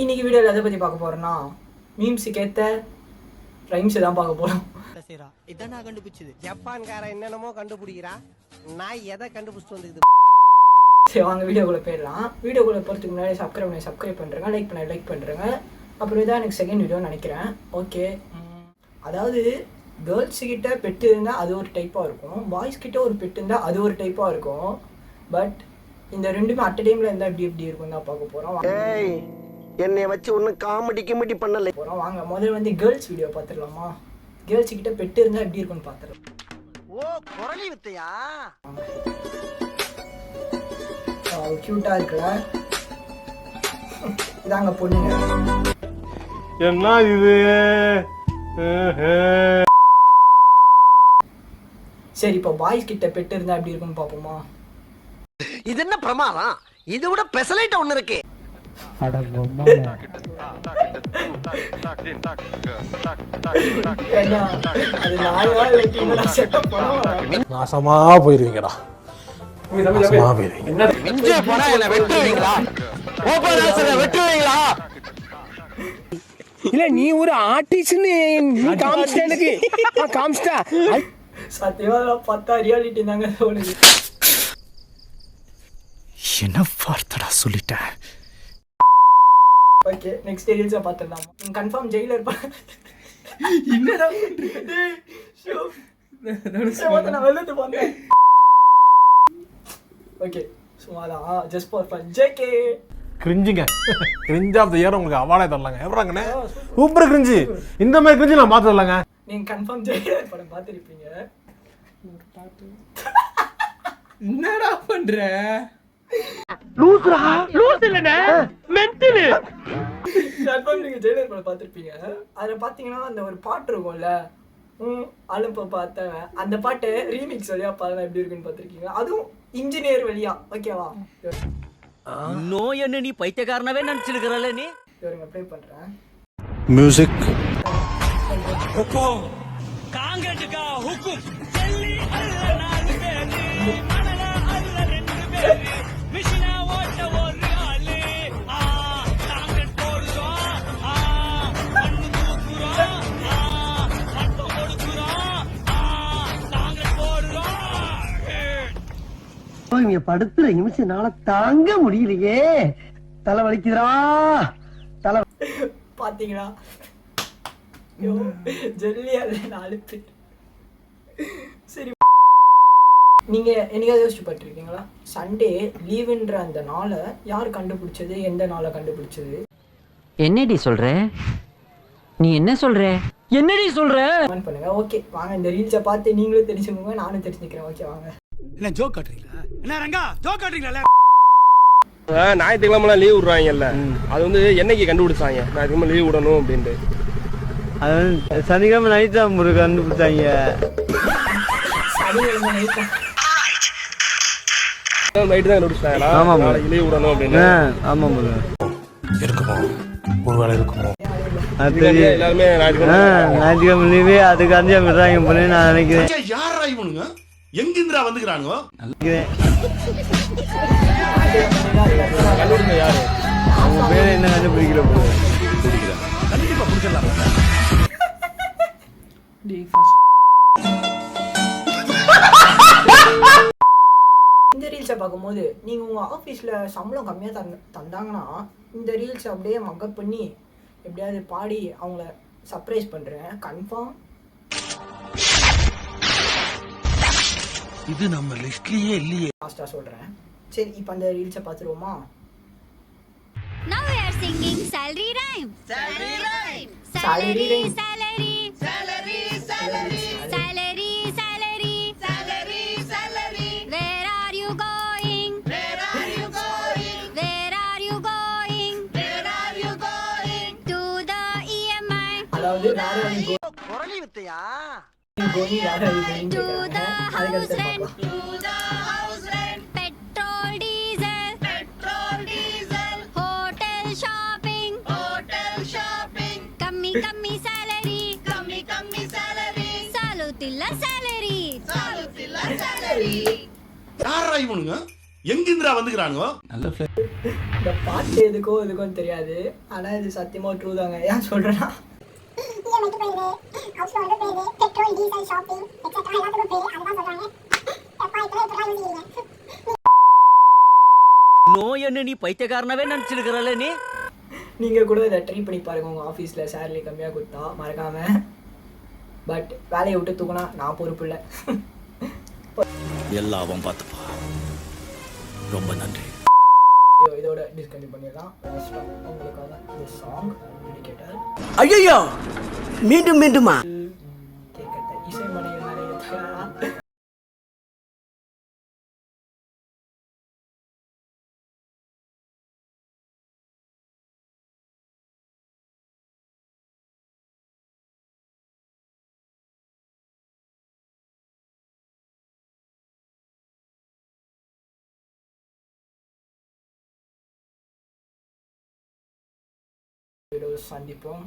இன்னைக்கு வீடியோவில் எதை பற்றி பார்க்க போகிறோன்னா மீம்ஸுக்கு ஏற்ற ரைம்ஸ் தான் பார்க்க போகிறோம். இதான் நான் கண்டுபிடிச்சது. ஜப்பான்காரன் என்னென்னமோ கண்டுபிடிக்கிறா, நான் எதை கண்டுபிடிச்சிட்டு வந்துக்குது. சரி வாங்க வீடியோக்குள்ளே போயிடலாம். வீடியோக்குள்ளே போகிறதுக்கு முன்னாடி சப்ஸ்கிரைப் பண்ணுறேங்க, லைக் பண்ணுறேங்க. அப்புறம் இதான் எனக்கு செகண்ட் வீடியோன்னு நினைக்கிறேன். ஓகே, அதாவது கேர்ள்ஸுக்கிட்ட பெட்டு இருந்தால் அது ஒரு டைப்பாக இருக்கும், பாய்ஸ்கிட்ட ஒரு பெட்டு இருந்தால் அது ஒரு டைப்பாக இருக்கும். பட் இந்த ரெண்டுமே அட் டைமில் இருந்தால் எப்படி இருக்கும் தான் பார்க்க போகிறோம். என்னை வச்சு ஒன்றும் காமெடி பண்ணல போகிறோம். வாங்க முதல்ல வந்து கேர்ள்ஸ் வீடியோ பார்த்துடலாமா? கேர்ள்ஸுக்கிட்ட பெட்டு இருந்தால் எப்படி இருக்குன்னு பார்த்துடலாம். ஓ குரலி வித்தையா, க்யூட்டாக இருக்குல்ல? இதாங்க பொண்ணுங்க. என்ன இது? சரி, இப்போ பாய்ஸ் கிட்ட பெட்டு இருந்தா எப்படி இருக்குன்னு பாப்போமா? இது என்ன பிரமாதம்? இதை விட பெசலைட் ஒண்ணு இருக்கு. நாசமா போயிருவீங்கடா. இல்ல நீ ஒரு ஆர்டிஸ்ட்னு நீ காமிச்சிட்ட எனக்கு. காமிச்சிட்டா சத்தியமா பார்த்தா ரியாலிட்டி தாங்க தோணுது. என்ன வார்த்தடா சொல்லிட்டேன். ஓகே, நெக்ஸ்ட் ரீல்ஸை பார்த்துடலாம். கன்ஃபார்ம் ஜெயிலர் என்னடா நான் வெள்ளத்து போனேன். ஓகே, சும்மாதான், ஜஸ்ட் ஃபார் ஃபன். ஜேகே கிரிஞ்சுங்க, கிரிஞ்ச் ஆஃப் தி இயர் உங்களுக்கு அவார்டே தரலாங்க. எப்பறாங்கண்ணே சூப்பர் கிரிஞ்சு. இந்த மாதிரி கிரிஞ்சு நான் பார்த்து தரலாங்க. நீங்க கன்ஃபார்ம் ஜெயிலர் படம் பார்த்துருப்பீங்க. என்னடா பண்ற? லூசுரா, லூசு இல்லனே, மென்டல். கன்ஃபார்ம் நீங்க ஜெயிலர் படம் பார்த்துருப்பீங்க. அதுல பாத்தீங்கன்னா அந்த ஒரு பாட்டு இருக்கும்ல, அலுப்ப பார்த்தேன், அந்த பாட்டு ரீமிக்ஸ் வழியா பாருங்க எப்படி இருக்குன்னு பார்த்துருக்கீங்க. அதுவும் இன்ஜினியர் வழியா. ஓகேவா? நோய் என்ன நீ பைத்தியக்காரனவே நினைச்சிருக்கிறல்ல நீ. இவருங்க ப்ளே பண்றேன். மியூசிக். ஹுக்கும் காங்கட்டுக்கா ஹுக்கும் செல்லி அல்ல நாலு பேரு மனல அல்ல ரெண்டு பேரு மிஷினா ஓட்ட ஒரு ஆளு. காங்கட் போடுறோம், மண்ணு தூக்குறோம், மண்ணு கொடுக்குறோம், காங்கட் போடுறோம். இங்க படுத்துற நிமிஷம்னால தாங்க முடியலையே, தலை வலிக்குதுடா தலை. பாத்தீங்களா? ஜெல்லியா நாலு பேர். சரி, நீங்க என்னைக்காவது யோசிச்சு பட்டிருக்கீங்களா, சண்டே லீவுன்ற அந்த நாளை யார் கண்டுபிடிச்சது, எந்த நாளை கண்டுபிடிச்சது? என்னடி சொல்ற நீ? என்ன சொல்ற? என்னடி சொல்ற? கமெண்ட் பண்ணுங்க. ஓகே வாங்க, இந்த ரீல்ஸை பார்த்து நீங்களும் தெரிஞ்சுக்கோங்க, நானும் தெரிஞ்சுக்கிறேன். ஓகே வாங்க. என்ன ஜோக் காட்டுறீங்களா? என்ன ரங்கா ஜோக் காட்டுறீங்களா? ஞாயிற்றுக்கிழமை லீவ் விடுறாங்கல்ல, அது வந்து என்னைக்கு கண்டுபிடிச்சாங்க ஞாயிற்றுக்கிழமை லீவ் விடணும் அப்படின்ட்டு? அது சனிக்கிழமை நைட் தான் முருகன் கண்டுபிடிச்சாங்க. சனிக்கிழமை நைட்டா? நைட்டு தான் கண்டுபிடிச்சாங்களா? ஆமா, நாளைக்கு லீவ் விடணும் அப்படின்னு. ஆமா முருகன் இருக்குமோ, ஒருவேளை இருக்குமோ. அது தெரியும். எல்லாருமே ஞாயிற்றுக்கிழமை லீவே, அதுக்கு அஞ்சு விடுறாங்க போல நான் நினைக்கிறேன். யாரா இவனுங்க எங்கிருந்துடா வந்துக்கிறானுங்க? யாரு அவங்க பேரை என்ன கண்டுபிடிக்கிற போல. கண்டிப்பா பிடிச்சிடலாம். இந்த ரீல்ஸை பார்க்கும்போது நீங்கள் உங்கள் ஆஃபீஸில் சம்பளம் கம்மியாக தந்தாங்கன்னா இந்த ரீல்ஸை அப்படியே மக்கப் பண்ணி எப்படியாவது பாடி அவங்கள சர்ப்ரைஸ் பண்ணுறேன். கன்ஃபார்ம் இது நம்ம லிஸ்ட்லயே இல்லையே. லாஸ்ட்டாக சொல்கிறேன். சரி, இப்போ அந்த ரீல்ஸை பார்த்துருவோமா? Now we are singing salary rhyme. Salary rhyme. Salary, Salary rhyme. salary. Salary, salary. Salary, salary. Salary, salary. Where are you going? Where are you going? Where are you going? Where are you going? To the EMI. அதாவது வேற குரலி வித்தையா, going வேற To the house rent. பார்க்கலாம். To the house rent. Petrol, diesel. Petrol, diesel. Hotel shopping. Hotel shopping. Kammi salary. Kammi salary. Salutilla salary. Salutilla salary. யாரா இவனுங்க எங்கிந்திரா வந்துக்கிறானுங்க இந்த பாட்டு எதுக்கோ எதுக்கும் தெரியாது, ஆனால் இது சத்தியமாக ட்ரூ தாங்க. ஏன் சொல்கிறேன்னா பெட்ரோல் டீசல் ஷாப்பிங் எக்ஸெட்ரா எல்லாத்துக்கும் பேரு அதுதான் சொல்றாங்க. எப்பா இதெல்லாம் நோய் என்ன நீ பைத்தியக்காரனவே நினைச்சிருக்கிறல்ல நீ. நீங்கள் கூட இதை ட்ரை பண்ணி பாருங்கள் உங்கள் ஆஃபீஸில் சேலரி கம்மியாக கொடுத்தா மறக்காமல். பட் வேலையை விட்டு தூக்குனா நான் பொறுப்பு இல்லை. எல்லாம் அவன் பார்த்துப்பா. ரொம்ப நன்றி. இதோட டிஸ்கண்டினியூ பண்ணிடலாம். உங்களுக்காக இந்த சாங் டெடிகேட்டட். ஐயோ மீண்டும் மீண்டுமா கேட்கறது இசை மணிகள் நிறைய சந்திப்போம்.